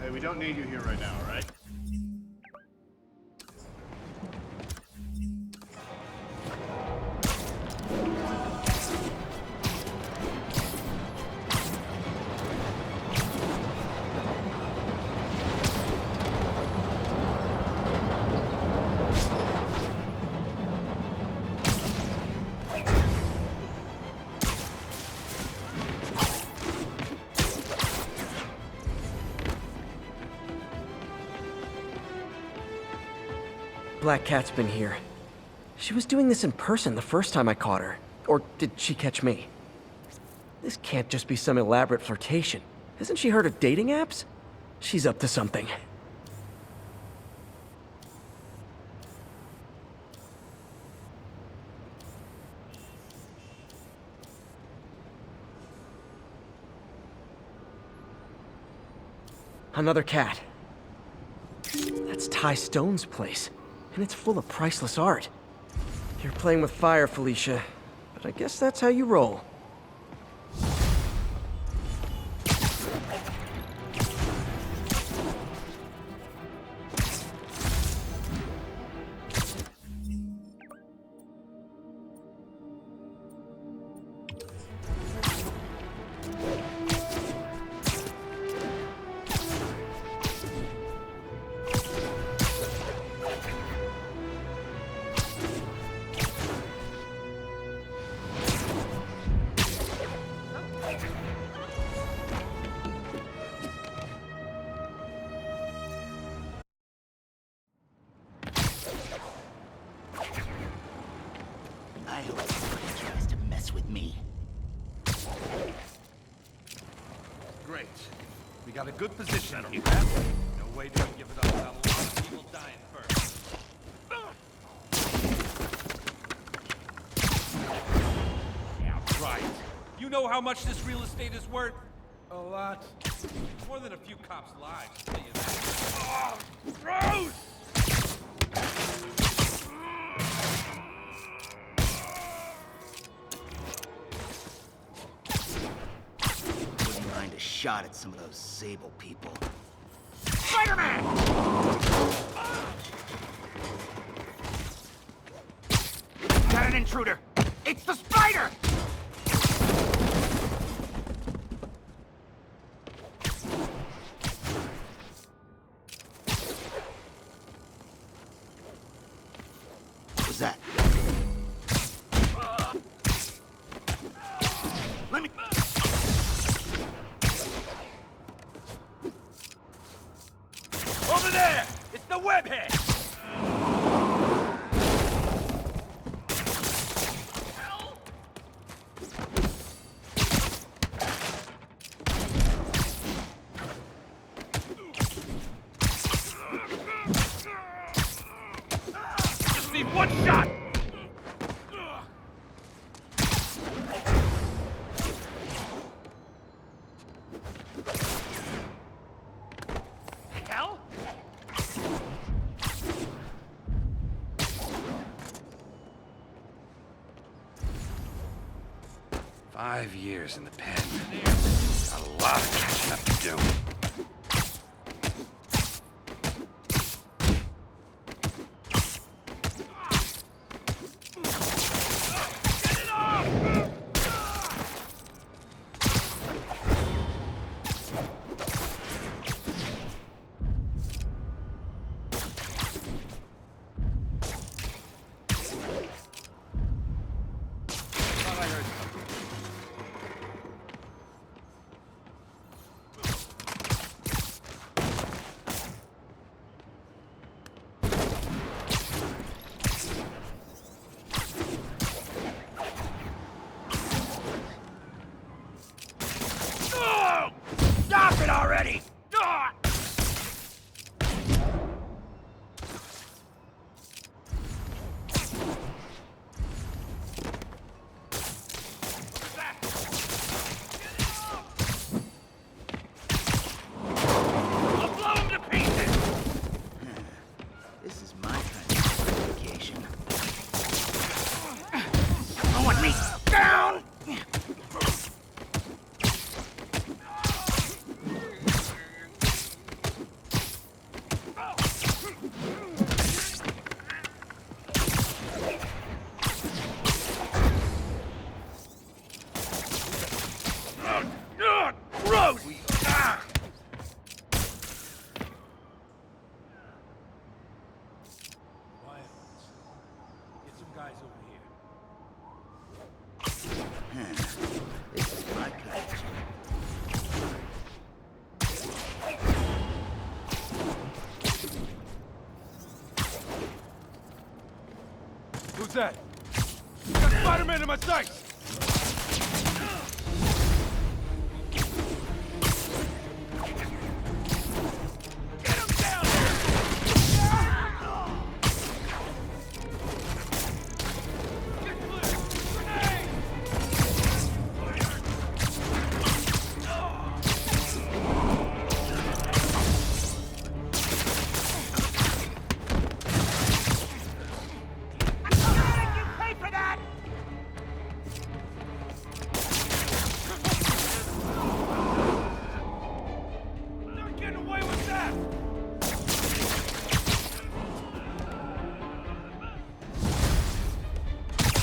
Hey, we don't need you here right now, all right? Black Cat's been here. She was doing this in person the first time I caught her. Or did she catch me? This can't just be some elaborate flirtation. Hasn't she heard of dating apps? She's up to something. Another cat. That's Ty Stone's place. And it's full of priceless art. You're playing with fire, Felicia. But I guess that's how you roll. I hope somebody tries to mess with me. Great. We got a good position. No way to give it up without a lot of people dying first. Yeah, right. You know how much this real estate is worth? A lot. More than a few cops' lives, I'll tell you that. Oh, gross! Wouldn't mind a shot at some of those Sable people. Spider-Man! Got an intruder! It's the spider! What was that? Let me... Over there! It's the webhead! Just need one shot! Hell? 5 years in the pen. Got a lot of catching up to do. Get it off! Thought I heard something. Oh! Stop it already! Ah! What's that? Get it off! I'll blow him to pieces! This is my kind of vacation. Slowing me down! guys over here. This is my kind of job. Who's that? Got Spider-Man in my sights! Get him down there! Get clear! Grenade! Not getting away with that!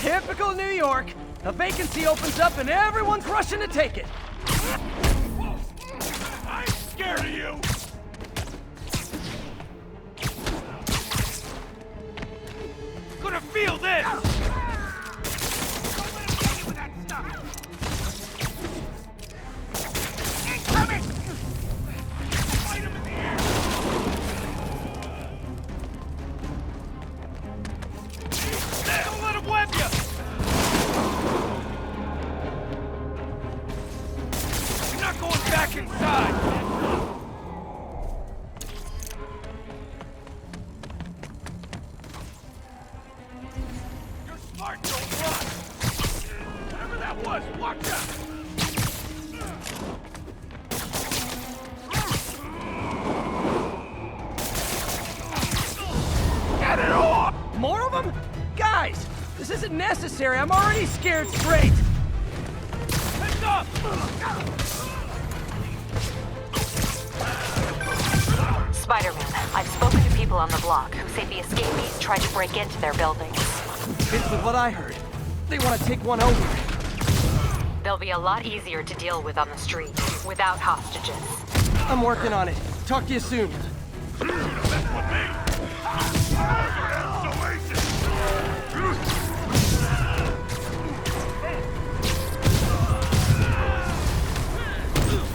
Typical New York. A vacancy opens up and everyone's rushing to take it. I'm scared of you! Gonna feel this! Don't let him web you! You're not going back inside! You're smart, don't run! Whatever that was, watch out! Get it off! More of them? Guys, this isn't necessary. I'm already scared straight. Heads up! Spider-Man, I've spoken to people on the block who say the escapees tried to break into their buildings. Fits with what I heard. They want to take one over. They'll be a lot easier to deal with on the street, without hostages. I'm working on it. Talk to you soon.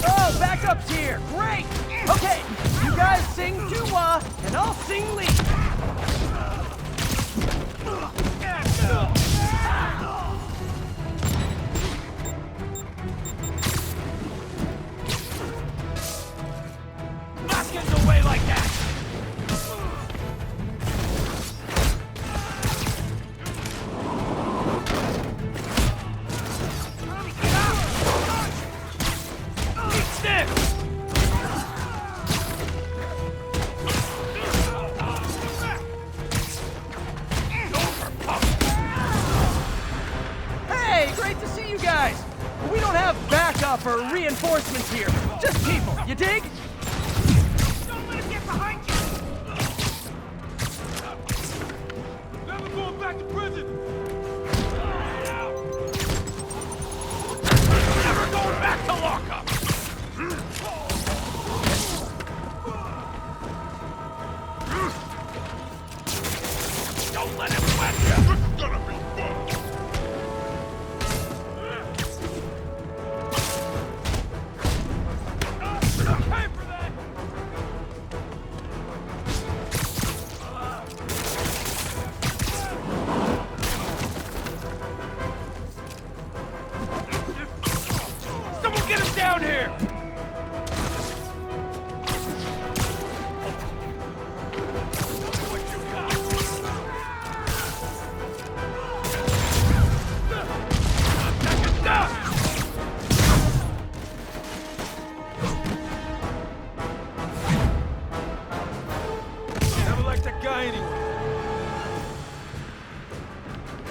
Oh, backup's here. Great. Okay, you guys sing Dua, and I'll sing lead. Not getting away like that! Eat sticks! Hey, great to see you guys. We don't have backup or reinforcements here. Just people, you dig? Don't let him get behind you! Never going back to prison! Never going back to lockup! Don't let him wet you! It's gonna be fun! Pay for that! Someone get him down here! What you got? Take it down! Never liked that guy anyway.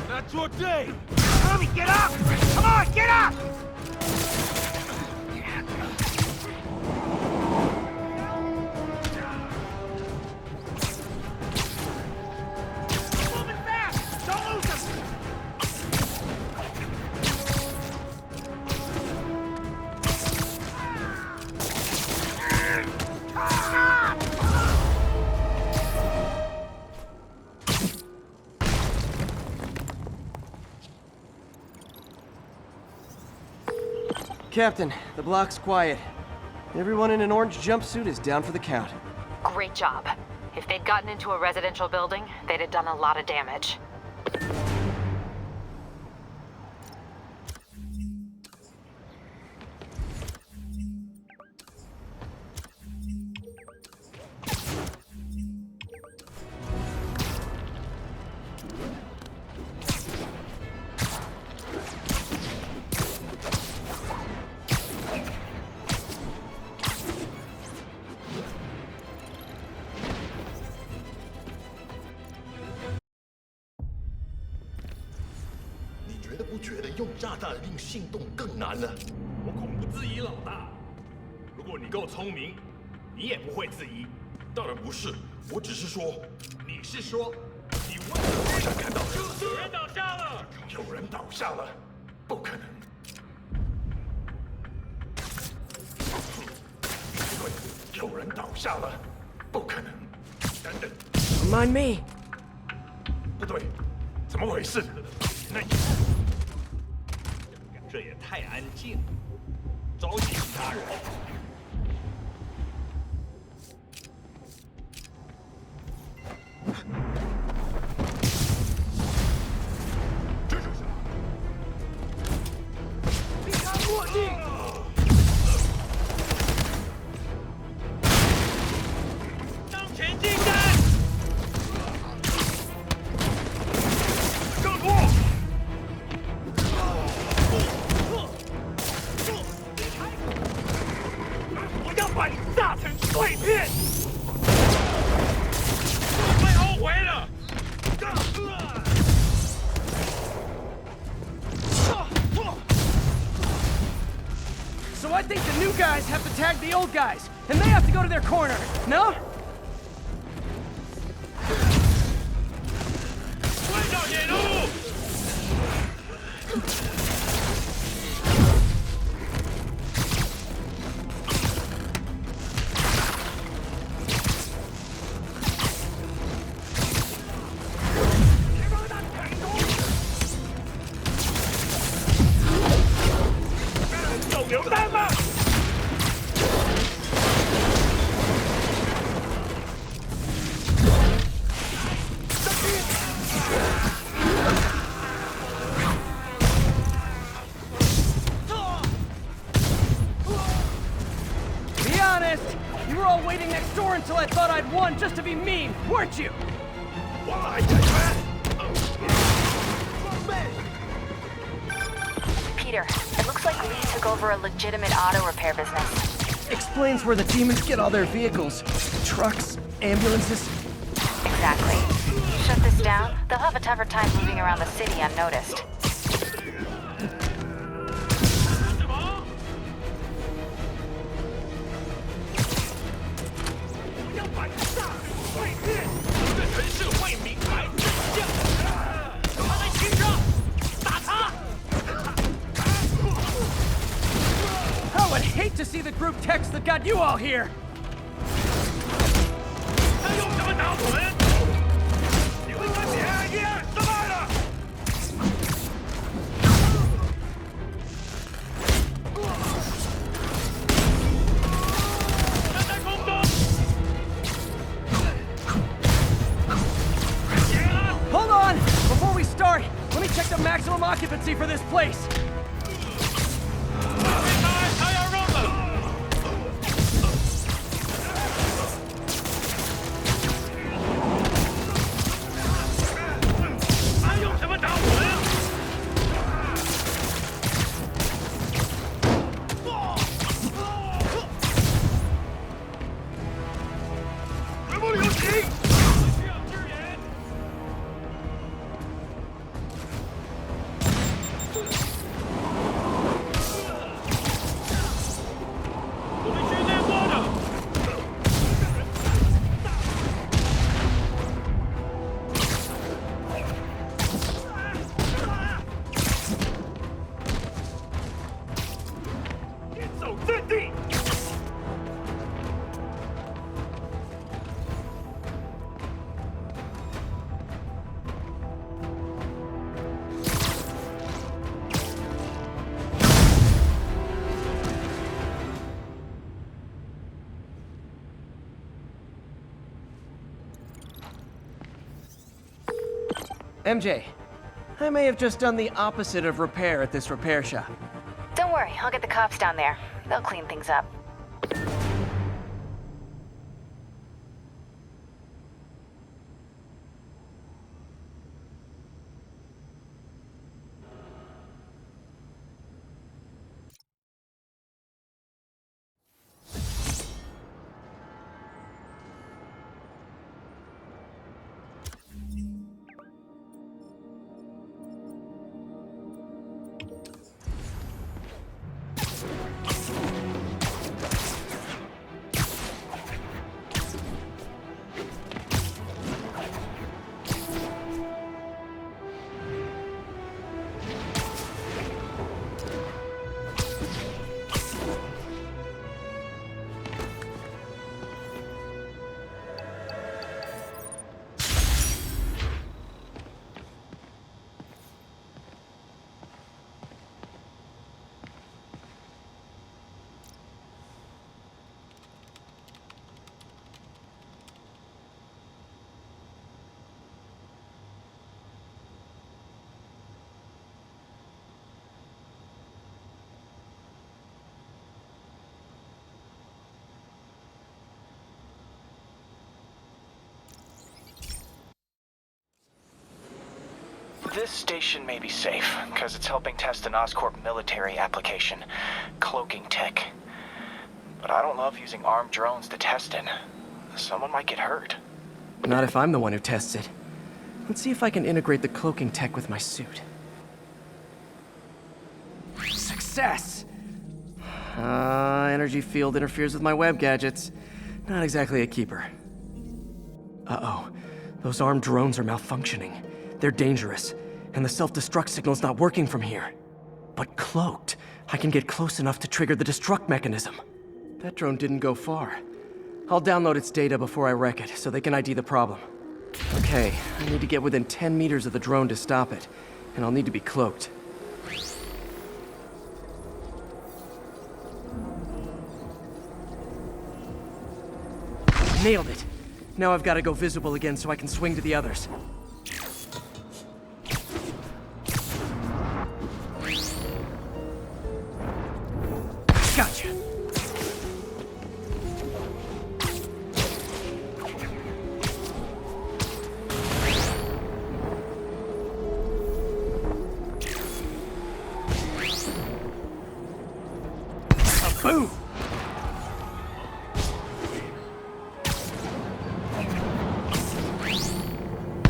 Not today! Tommy, get up! Come on, get up! Moving fast! Don't lose him! Captain. The block's quiet. Everyone in an orange jumpsuit is down for the count. Great job. If they'd gotten into a residential building, they'd have done a lot of damage. 觉得不觉得用炸弹令心动更难呢？我恐不质疑老大。如果你够聪明，你也不会质疑。当然不是，我只是说，你是说，你为什么好像看到有人倒下了？有人倒下了，不可能。不对，有人倒下了，不可能。等等， Mind me. 不对，怎么回事？那这也太安静了，召集其他人。这就是离他落地。向前进战！更多！ 我要把你炸成碎片！会后悔的。So I think the new guys have to tag the old guys, and they have to go to their corner, no? 快到野路！ 有流弹吗？Be honest, you were all waiting next door until I thought I'd won just to be mean, weren't you? 我来解决。 Peter, it looks like Lee took over a legitimate auto repair business. Explains where the demons get all their vehicles. Trucks, ambulances. Exactly. Shut this down, they'll have a tougher time moving around the city unnoticed. 什么？我要把你炸成碎片！这个人是会明白真相。他在行车，打他！ I would hate to see the group text that got you all here. 他用什么打我们？你会跟别人一样失败的。他在空中。Hold on! Before we start, let me check the maximum occupancy for this place. 他要扔了。他用什么打我们？绝不留情！需要支援。MJ, I may have just done the opposite of repair at this repair shop. Don't worry, I'll get the cops down there. They'll clean things up. This station may be safe, because it's helping test an Oscorp military application, cloaking tech. But I don't love using armed drones to test it. Someone might get hurt. Not if I'm the one who tests it. Let's see if I can integrate the cloaking tech with my suit. Success! Energy field interferes with my web gadgets. Not exactly a keeper. Uh-oh. Those armed drones are malfunctioning. They're dangerous, and the self-destruct signal's not working from here. But cloaked, I can get close enough to trigger the destruct mechanism. That drone didn't go far. I'll download its data before I wreck it, so they can ID the problem. Okay, I need to get within 10 meters of the drone to stop it, and I'll need to be cloaked. Nailed it! Now I've got to go visible again so I can swing to the others. Gotcha! Boom!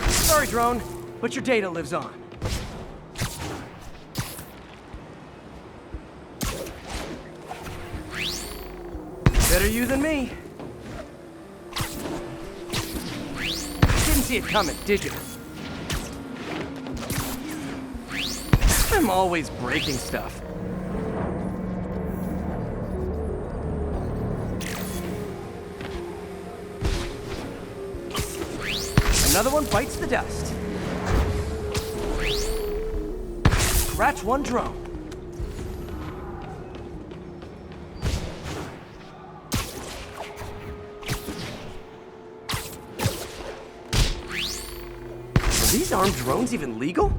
Sorry, drone, but your data lives on. Better you than me. Didn't see it coming, did you? I'm always breaking stuff. Another one bites the dust. Scratch one drone. Are these armed drones even legal?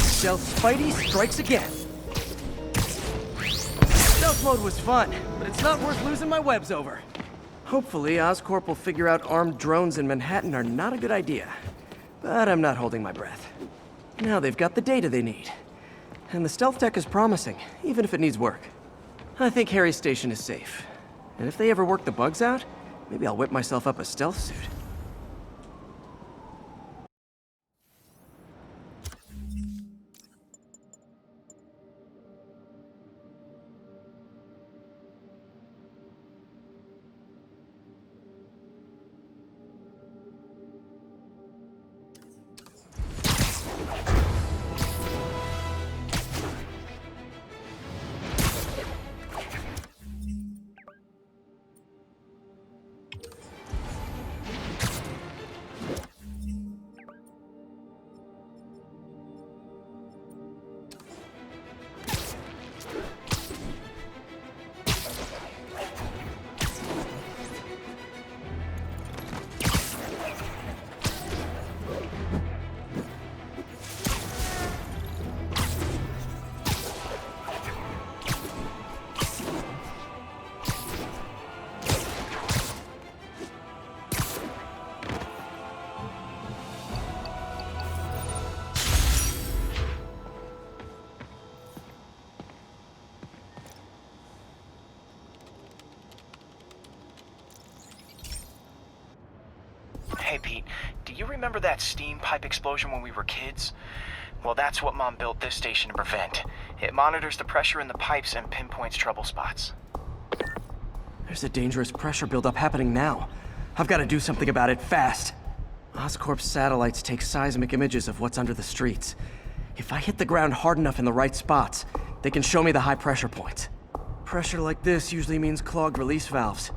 Stealth Spidey strikes again. Stealth mode was fun, but it's not worth losing my webs over. Hopefully, Oscorp will figure out armed drones in Manhattan are not a good idea. But I'm not holding my breath. Now they've got the data they need. And the stealth tech is promising, even if it needs work. I think Harry's station is safe. And if they ever work the bugs out, maybe I'll whip myself up a stealth suit. Pete, do you remember that steam pipe explosion when we were kids? Well, that's what Mom built this station to prevent. It monitors the pressure in the pipes and pinpoints trouble spots. There's a dangerous pressure buildup happening now. I've got to do something about it fast. Oscorp's satellites take seismic images of what's under the streets. If I hit the ground hard enough in the right spots, they can show me the high pressure points. Pressure like this usually means clogged release valves.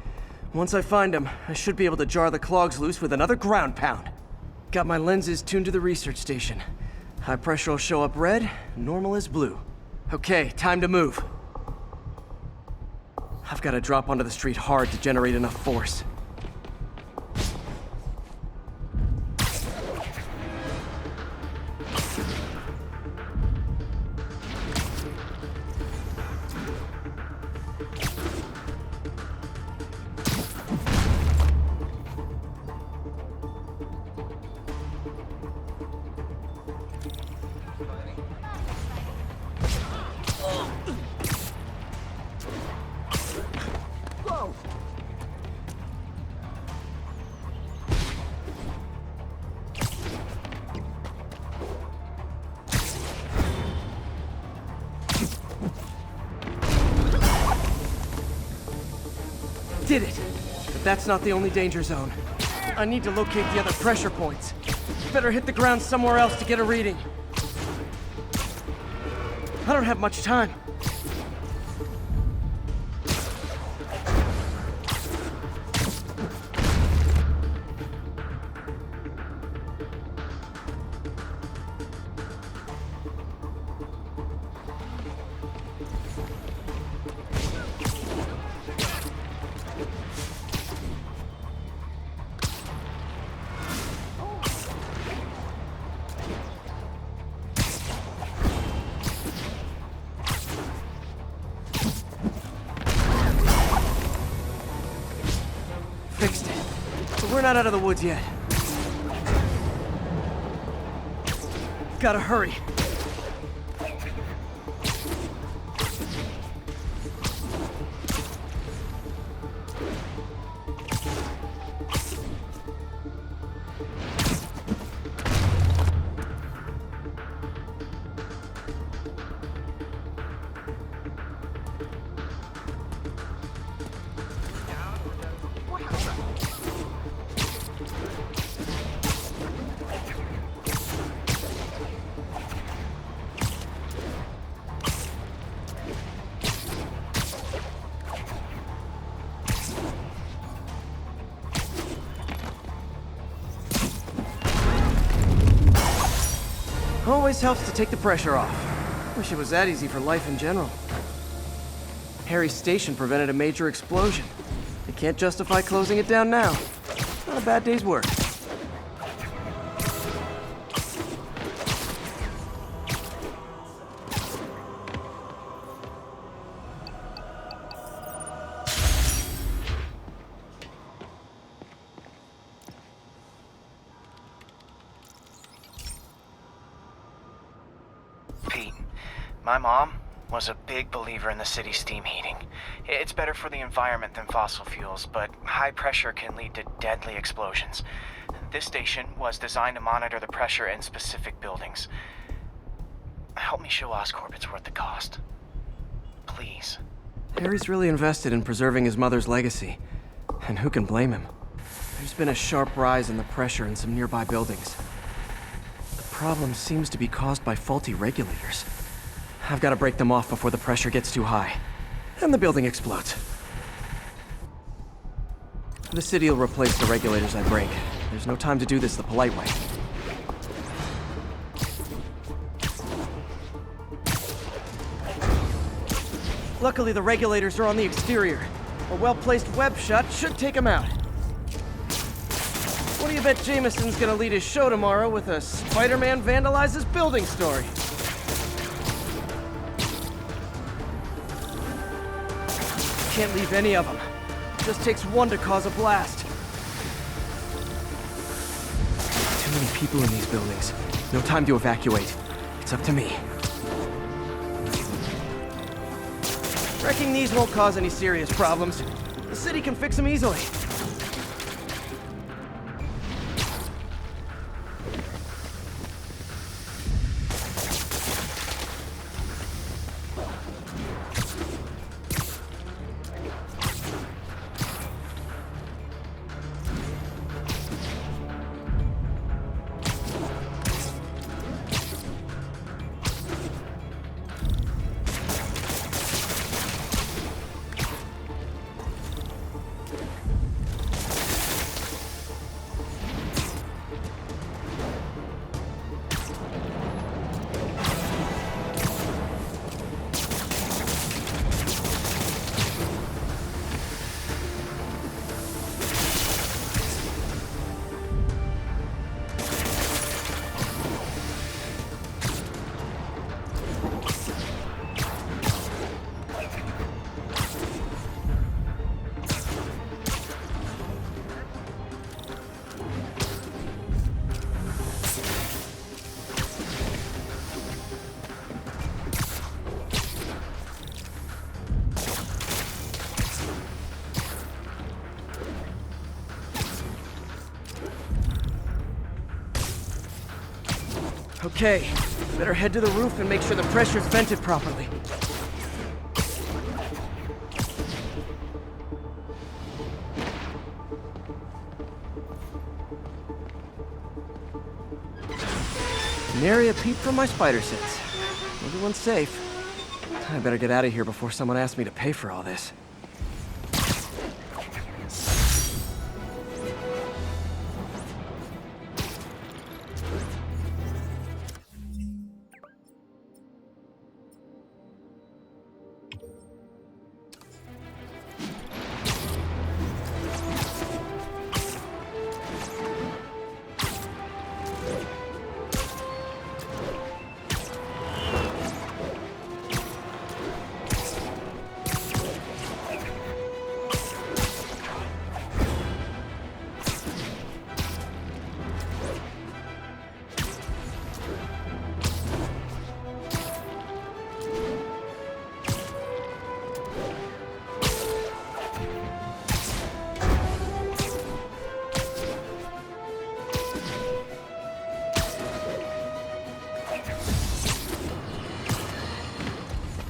Once I find them, I should be able to jar the clogs loose with another ground pound. Got my lenses tuned to the research station. High pressure will show up red, normal is blue. Okay, time to move. I've got to drop onto the street hard to generate enough force. Did it! But that's not the only danger zone. I need to locate the other pressure points. Better hit the ground somewhere else to get a reading. I don't have much time. Fixed it. But we're not out of the woods yet. Gotta hurry. Always helps to take the pressure off. Wish it was that easy for life in general. Harry's station prevented a major explosion. They can't justify closing it down now. Not a bad day's work. Pete, my mom was a big believer in the city's steam heating. It's better for the environment than fossil fuels, but high pressure can lead to deadly explosions. This station was designed to monitor the pressure in specific buildings. Help me show Oscorp it's worth the cost. Please. Harry's really invested in preserving his mother's legacy. And who can blame him? There's been a sharp rise in the pressure in some nearby buildings. The problem seems to be caused by faulty regulators. I've got to break them off before the pressure gets too high. And the building explodes. The city will replace the regulators I break. There's no time to do this the polite way. Luckily, the regulators are on the exterior. A well-placed web shot should take them out. What do you bet Jameson's gonna lead his show tomorrow with a Spider-Man vandalizes building story? Can't leave any of them. Just takes one to cause a blast. Too many people in these buildings. No time to evacuate. It's up to me. Wrecking these won't cause any serious problems. The city can fix them easily. Okay, better head to the roof and make sure the pressure's vented properly. Nary a peep from my spider sense. Everyone's safe. I better get out of here before someone asks me to pay for all this.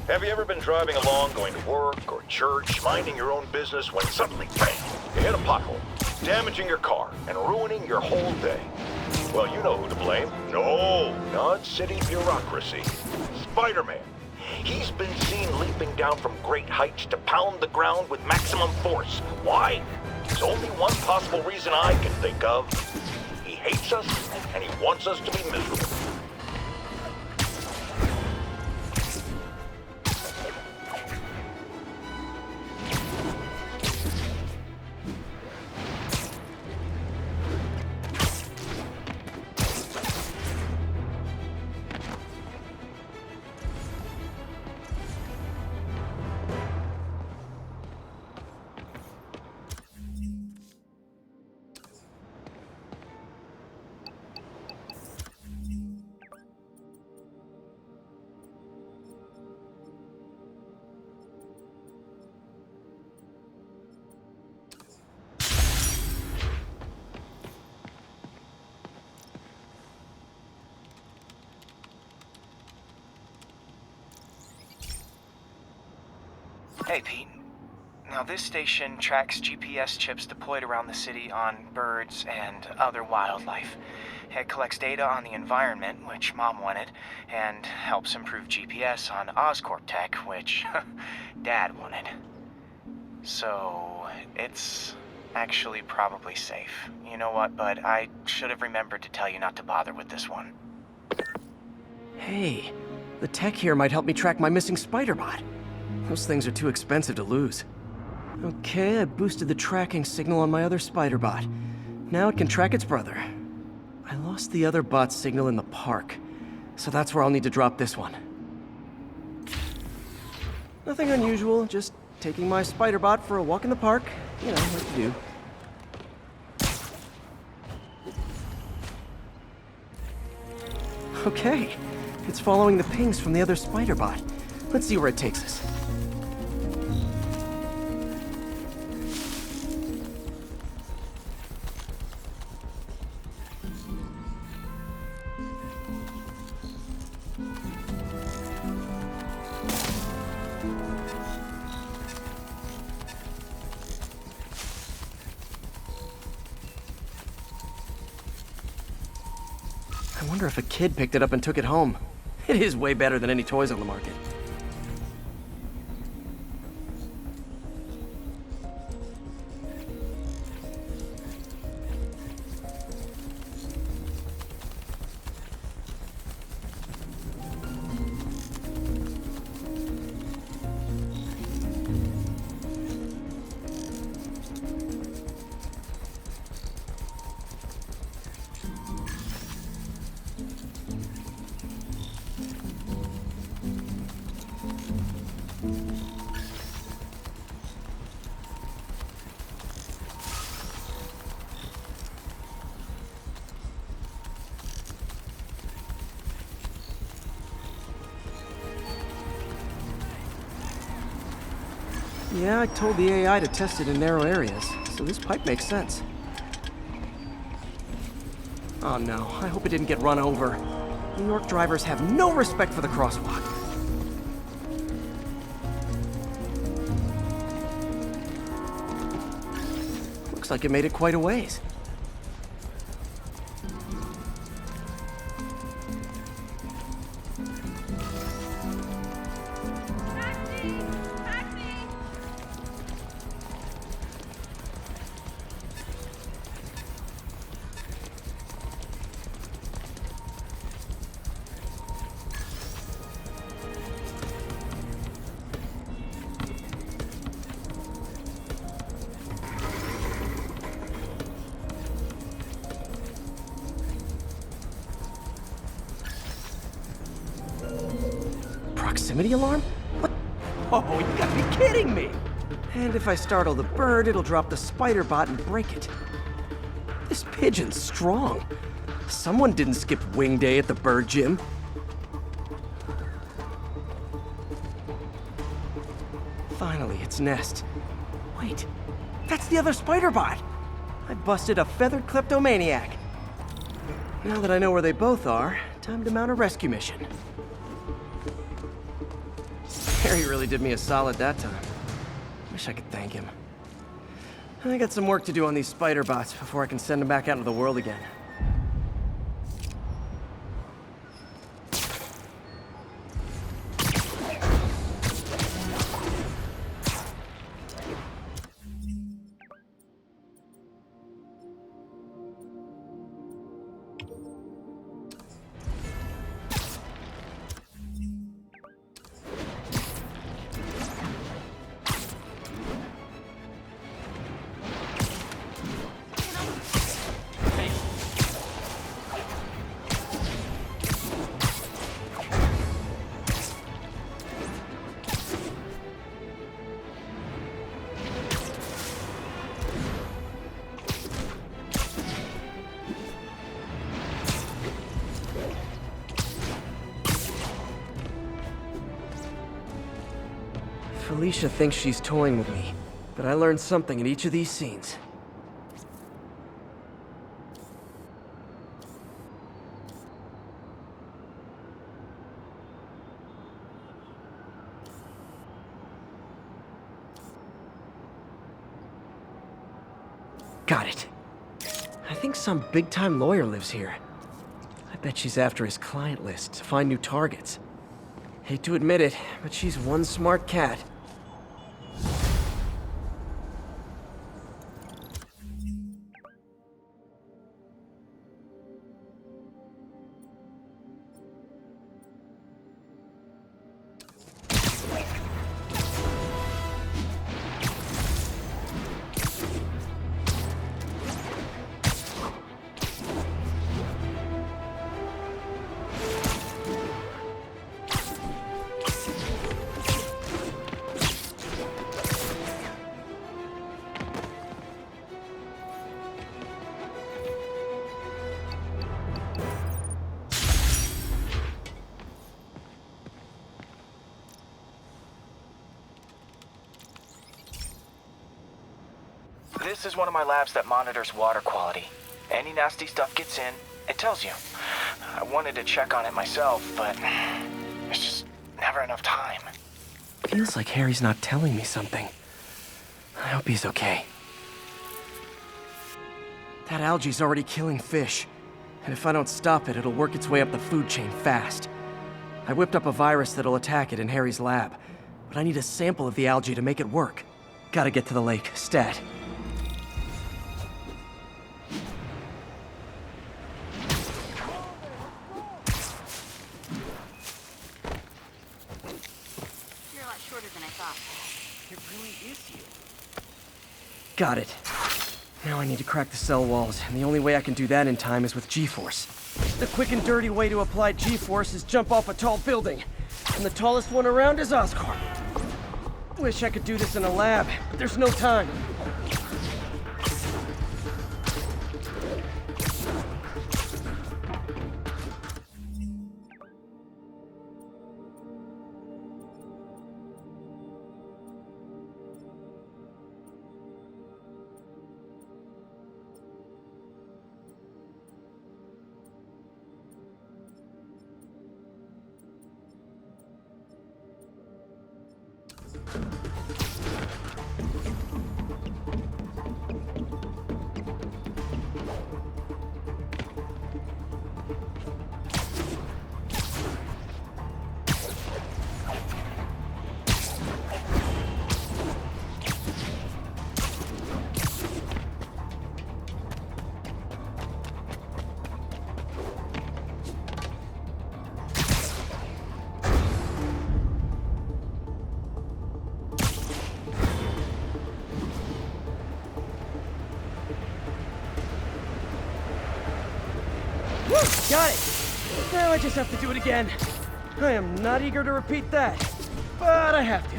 Have you ever been driving along, going to work or church, minding your own business, when suddenly, bam, you hit a pothole, damaging your car and ruining your whole day? Well, you know who to blame. No, not city bureaucracy. Spider-Man. He's been seen leaping down from great heights to pound the ground with maximum force. Why? There's only one possible reason I can think of. He hates us, and he wants us to be miserable. Hey, Pete. Now, this station tracks GPS chips deployed around the city on birds and other wildlife. It collects data on the environment, which Mom wanted, and helps improve GPS on Oscorp tech, which Dad wanted. So, it's actually probably safe. You know what, bud? I should have remembered to tell you not to bother with this one. Hey, the tech here might help me track my missing spider bot. Those things are too expensive to lose. Okay, I boosted the tracking signal on my other spider bot. Now it can track its brother. I lost the other bot's signal in the park, so that's where I'll need to drop this one. Nothing unusual, just taking my spider bot for a walk in the park. You know, what to do. Okay, it's following the pings from the other spider bot. Let's see where it takes us. I wonder if a kid picked it up and took it home. It is way better than any toys on the market. Yeah, I told the AI to test it in narrow areas, so this pipe makes sense. Oh no, I hope it didn't get run over. New York drivers have no respect for the crosswalk. Looks like it made it quite a ways. Proximity alarm? What? Oh, you gotta be kidding me! And if I startle the bird, it'll drop the spider bot and break it. This pigeon's strong. Someone didn't skip wing day at the bird gym. Finally, its nest. Wait, that's the other spider bot! I busted a feathered kleptomaniac. Now that I know where they both are, time to mount a rescue mission. Harry really did me a solid that time. Wish I could thank him. I got some work to do on these spider bots before I can send them back out into the world again. Felicia thinks she's toying with me, but I learned something in each of these scenes. Got it. I think some big-time lawyer lives here. I bet she's after his client list to find new targets. Hate to admit it, but she's one smart cat. This is one of my labs that monitors water quality. Any nasty stuff gets in, it tells you. I wanted to check on it myself, but there's just never enough time. Feels like Harry's not telling me something. I hope he's okay. That algae's already killing fish. And if I don't stop it, it'll work its way up the food chain fast. I whipped up a virus that'll attack it in Harry's lab. But I need a sample of the algae to make it work. Gotta get to the lake, stat. You're a lot shorter than I thought. It really is you. Got it. Now I need to crack the cell walls, and the only way I can do that in time is with G-force. The quick and dirty way to apply G-force is jump off a tall building. And the tallest one around is Oscorp. Wish I could do this in a lab, but there's no time. Got it! Now I just have to do it again. I am not eager to repeat that, but I have to.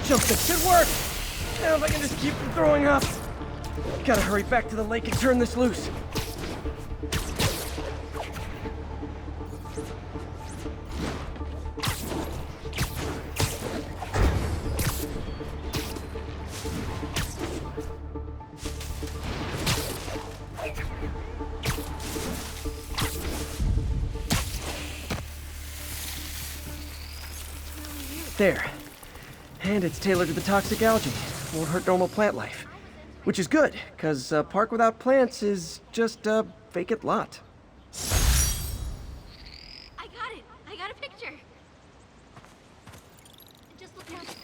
Jump that should work! Now if I can just keep from throwing up. Gotta hurry back to the lake and turn this loose. There. And it's tailored to the toxic algae. Won't hurt normal plant life. Which is good, because a park without plants is just a vacant lot. I got it! I got a picture! Just look at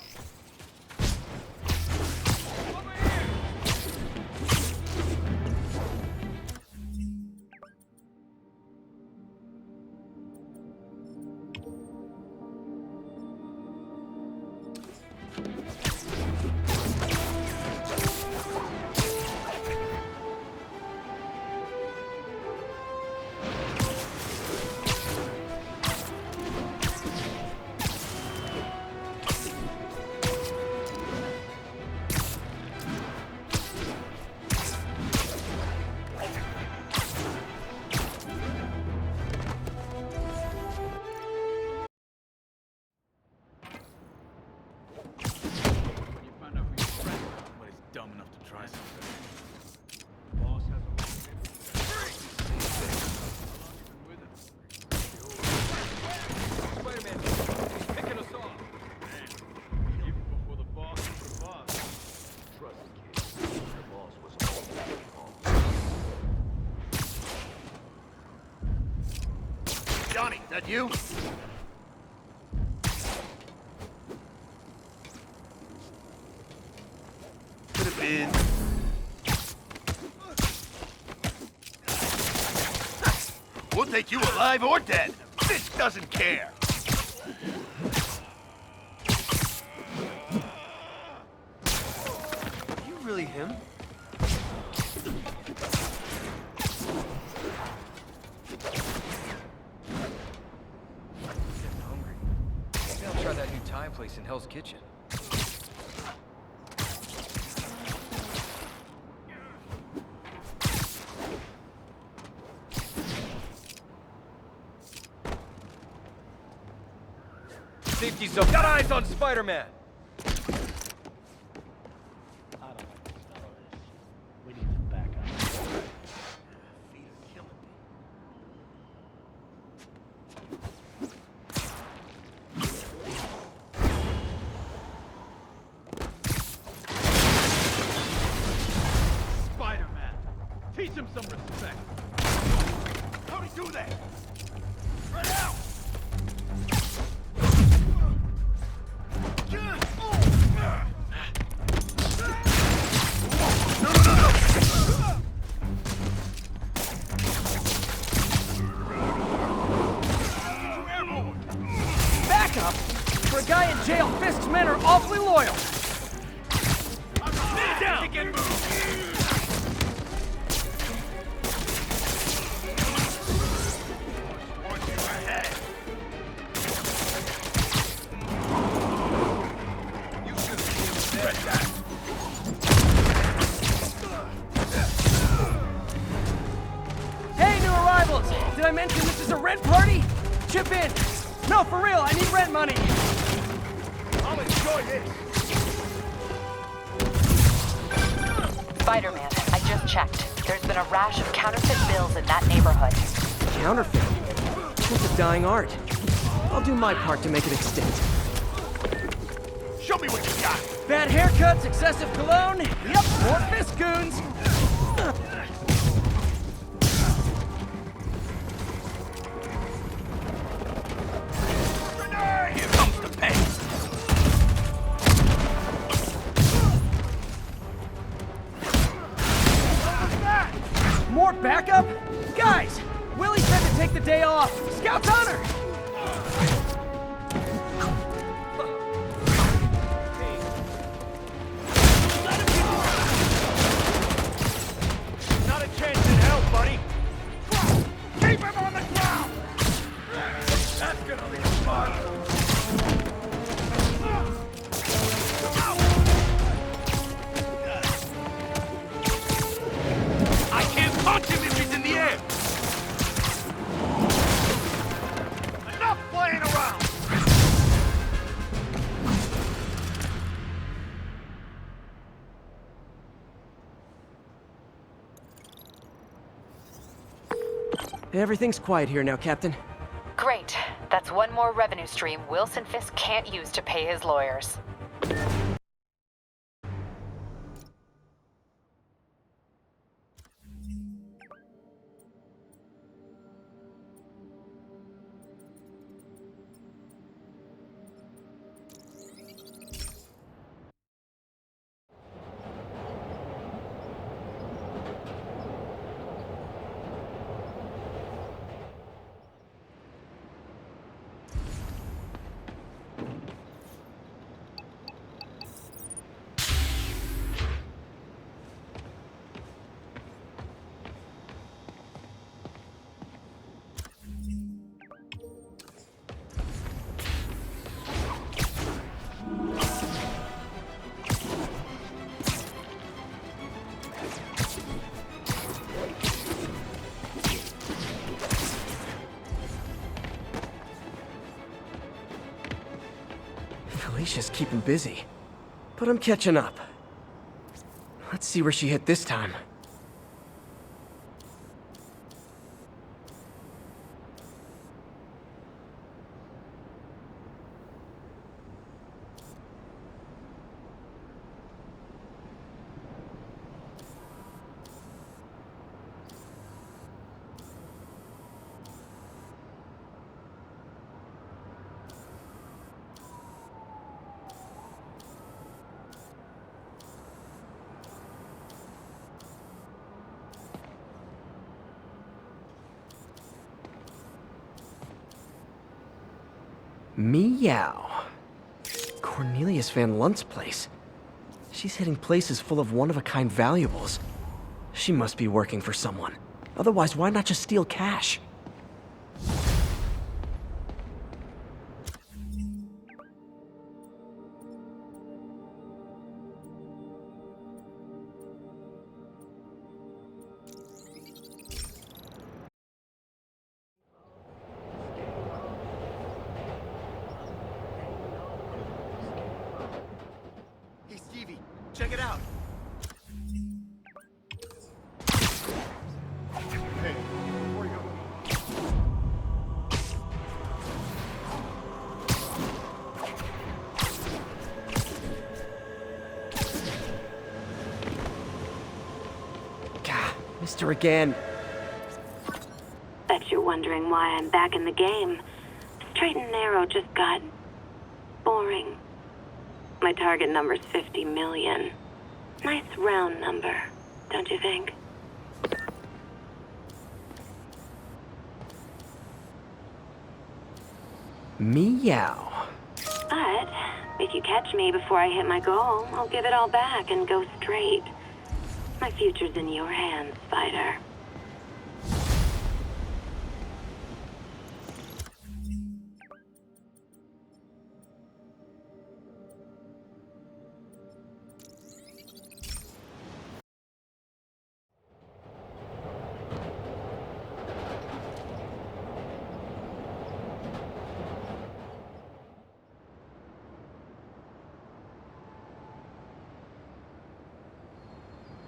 Dumb enough to try something. Spider-Man, he's picking us off. Even before the boss was the boss. Trust me, kid. The boss was all. Johnny, that you? Could have been. We'll take you alive or dead. Bitch doesn't care. You really him? Getting hungry. Maybe I'll try that new Thai place in Hell's Kitchen. Safety zone. Got eyes on Spider-Man. We need to back up. Feet are killing me. Spider-Man, Teach him some respect. How do you do that? Right out! Backup? For a guy in jail, Fisk's men are awfully loyal. Knee down! He can move! Want you ahead. You should have been that. Hey, new arrivals! Did I mention this is a rent party? Chip in. No, for real, I need rent money. I'll enjoy this. Spider-Man, I just checked. There's been a rash of counterfeit bills in that neighborhood. Counterfeit? That's a dying art. I'll do my part to make it extinct. Show me what you got. Bad haircuts, excessive cologne. Yep, more Fisk goons. Here comes the pay. More backup? Guys, Willie said to take the day off. Scout's honor. Not a chance in hell, buddy. Keep him on the ground. That's gonna leave a mark. I can't punch him if he's in the air. Enough playing around. Everything's quiet here now, Captain. Great. That's one more revenue stream Wilson Fisk can't use to pay his lawyers. Felicia's keeping busy. But I'm catching up. Let's see where she hit this time. Meow. Cornelius Van Lunt's place. She's hitting places full of one-of-a-kind valuables. She must be working for someone. Otherwise, why not just steal cash? Hey, Stevie, check it out. Hey, before you go. Gah, Missed her again. Bet you're wondering why I'm back in the game. Straight and narrow just got boring. My target number's 50 million. Nice round number, don't you think? Meow. But if you catch me before I hit my goal, I'll give it all back and go straight. My future's in your hands, Spider.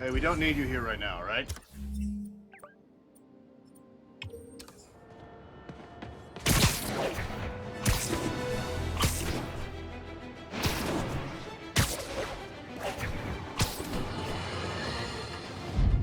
Hey, we don't need you here right now, right?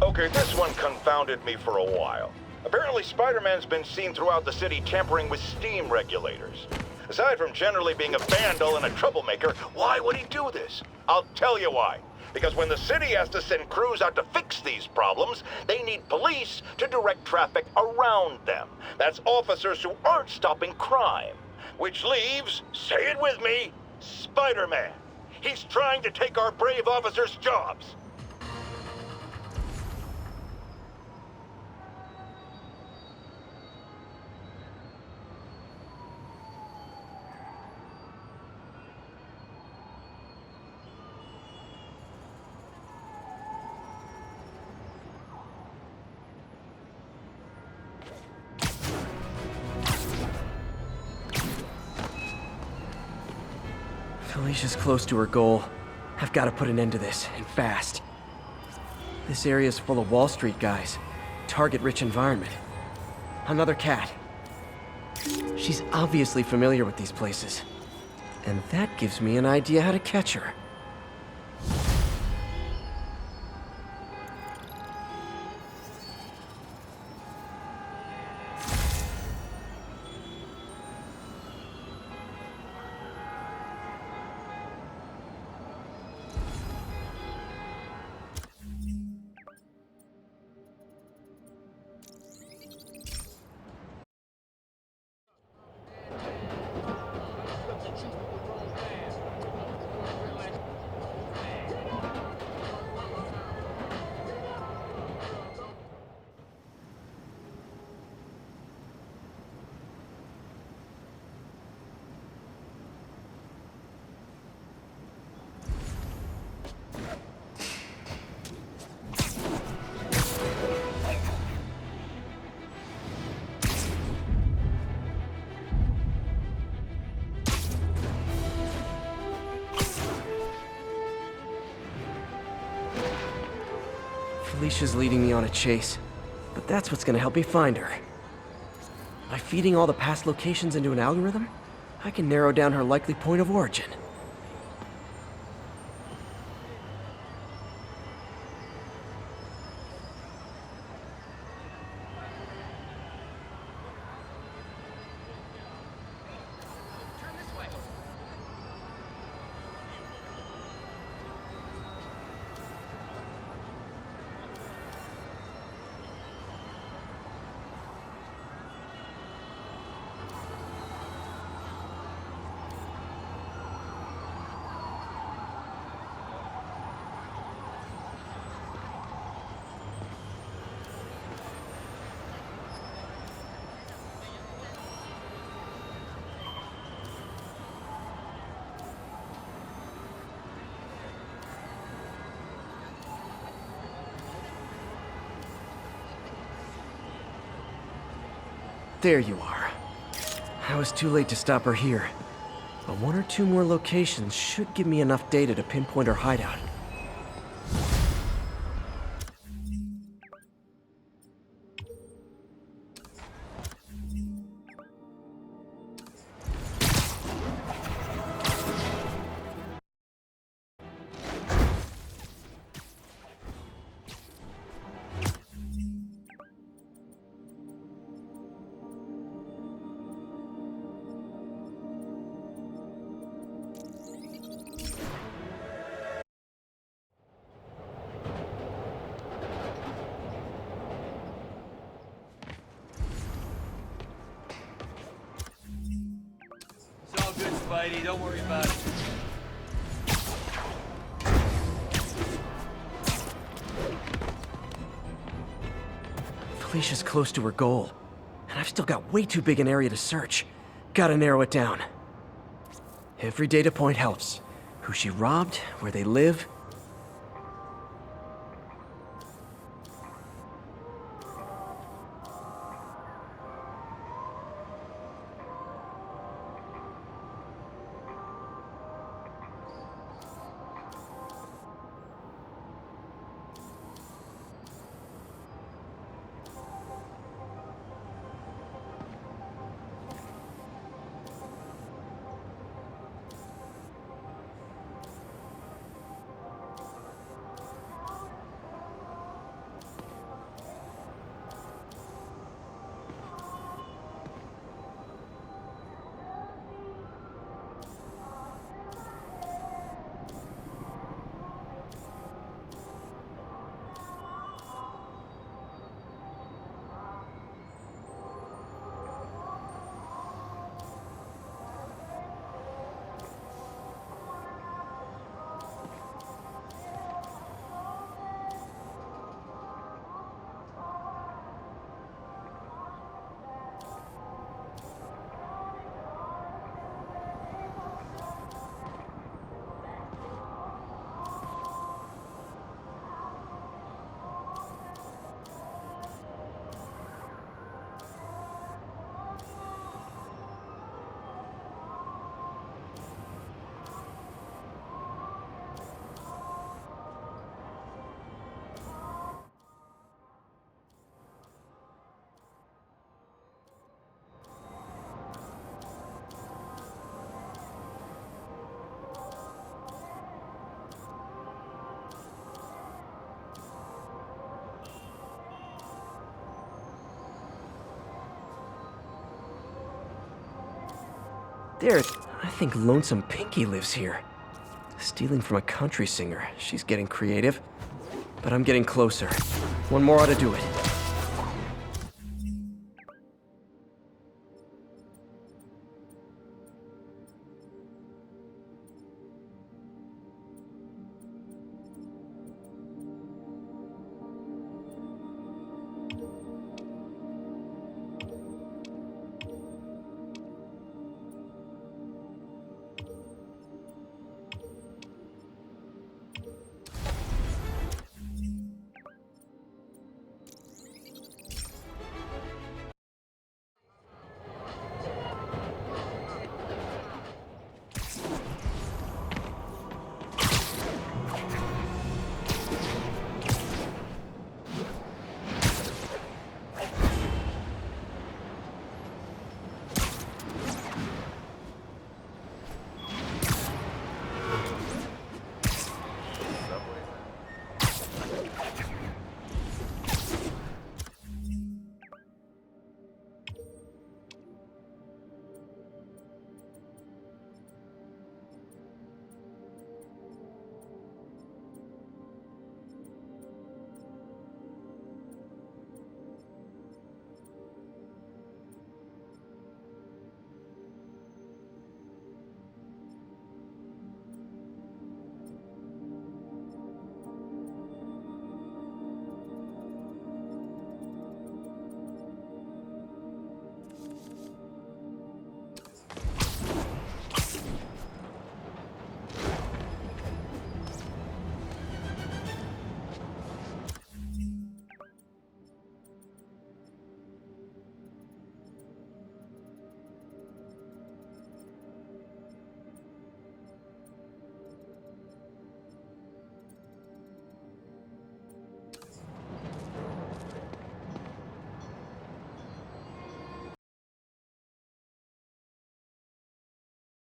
Okay, this one confounded me for a while. Apparently, Spider-Man's been seen throughout the city tampering with steam regulators. Aside from generally being a vandal and a troublemaker, why would he do this? I'll tell you why. Because when the city has to send crews out to fix these problems, they need police to direct traffic around them. That's officers who aren't stopping crime. Which leaves, say it with me, Spider-Man. He's trying to take our brave officers' jobs. Felicia's close to her goal. I've got to put an end to this, and fast. This area's full of Wall Street guys. Target-rich environment. Another cat. She's obviously familiar with these places. And that gives me an idea how to catch her. Felicia's leading me on a chase, but that's what's gonna help me find her. By feeding all the past locations into an algorithm, I can narrow down her likely point of origin. There you are. I was too late to stop her here. But one or two more locations should give me enough data to pinpoint her hideout. lady. Don't worry about it. Felicia's close to her goal, and I've still got way too big an area to search. Gotta narrow it down. Every data point helps. Who she robbed, where they live. There, I think Lonesome Pinky lives here. Stealing from a country singer. She's getting creative. But I'm getting closer. One more ought to do it.